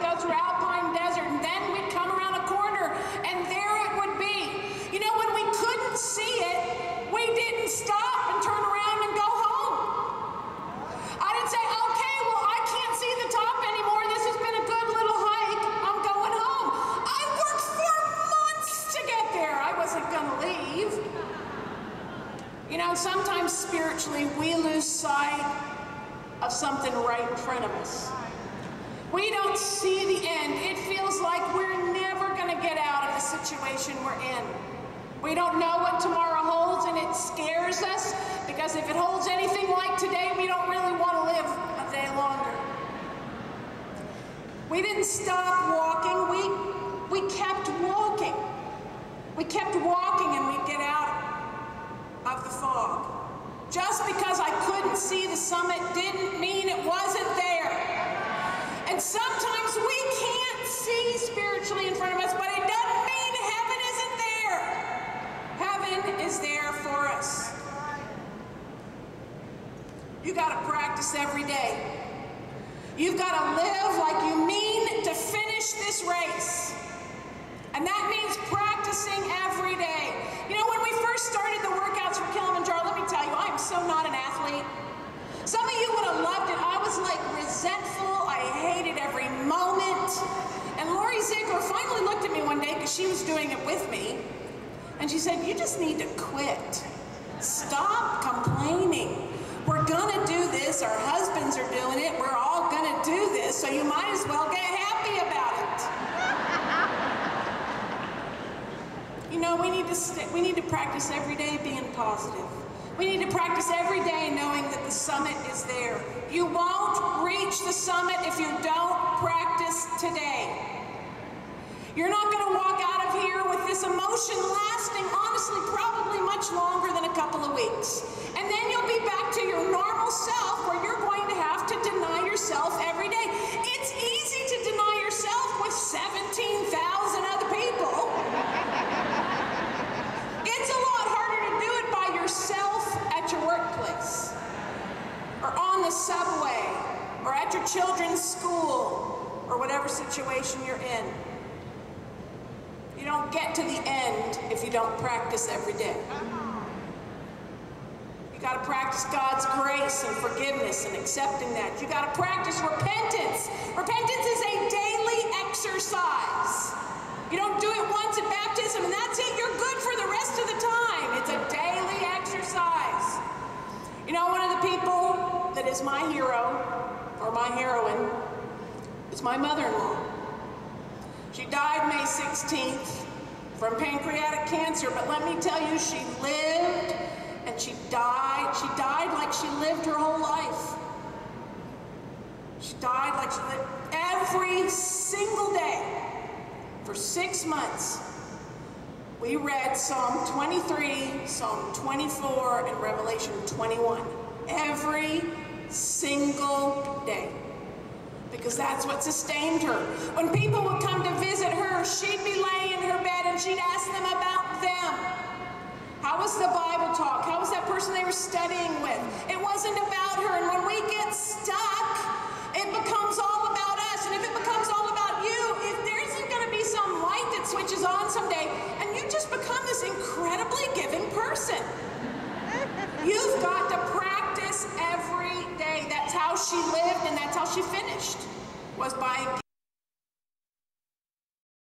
we'd go through Alpine Desert, and then we'd come around a corner, and there it would be. You know, when we couldn't see it, we didn't stop and turn around and go home. I didn't say, okay, well, I can't see the top anymore. This has been a good little hike. I'm going home. I worked for months to get there. I wasn't going to leave. You know, sometimes spiritually we lose sight of something right in front of us. We don't see the end. It feels like we're never going to get out of the situation we're in. We don't know what tomorrow holds, and it scares us because if it holds anything like today, we don't really want to live a day longer. We didn't stop walking. We kept walking. We kept walking, and we'd get out of the fog. Just because I couldn't see the summit didn't mean it wasn't there. And sometimes we can't see spiritually in front of us, but it doesn't mean heaven isn't there. Heaven is there for us. You got to practice every day. You've got to live like you mean to finish this race. And that means practicing every day. You know, when we first started the workouts for Kilimanjaro, let me tell you, I am so not an athlete. Some of you would have loved it. I was like resentful. I hated every moment. And Lori Ziegler finally looked at me one day because she was doing it with me. And she said, you just need to quit. Stop complaining. We're going to do this. Our husbands are doing it. We're all going to do this. So you might as well get happy about it. You know, we need to practice every day being positive. We need to practice every day knowing that the summit is there. You won't reach the summit if you don't practice today. You're not going to walk out of here with this emotion lasting, honestly, probably much longer than a couple of weeks. And then you'll be back to your normal self where you're going to have to deny yourself every day. It's easy to deny yourself with 17,000 other people. It's a lot harder to do it by yourself at your workplace, or on the subway, or at your children's school, or whatever situation you're in. You don't get to the end if you don't practice every day. You got to practice God's grace and forgiveness and accepting that. You got to practice repentance. Repentance is a daily exercise. You don't do it once at baptism and that's it. You're good for the rest of the time. It's a daily exercise. You know, one of the people that is my hero, or my heroine, is my mother-in-law. She died May 16th from pancreatic cancer, but let me tell you, she lived and she died. She died like she lived her whole life. She died like she lived every single day. For 6 months, we read Psalm 23, Psalm 24, and Revelation 21 every single day, because that's what sustained her. When people would come to visit her, she'd be laying in her bed and she'd ask them about them. How was the Bible talk? How was that person they were studying with? It wasn't about her, and when we get stuck, it becomes all about us, and if it becomes all about you, if there isn't going to be some light that switches on someday, and you just become this incredibly giving person. You've got to practice every day. That's how she lived, and that's how she finished, was by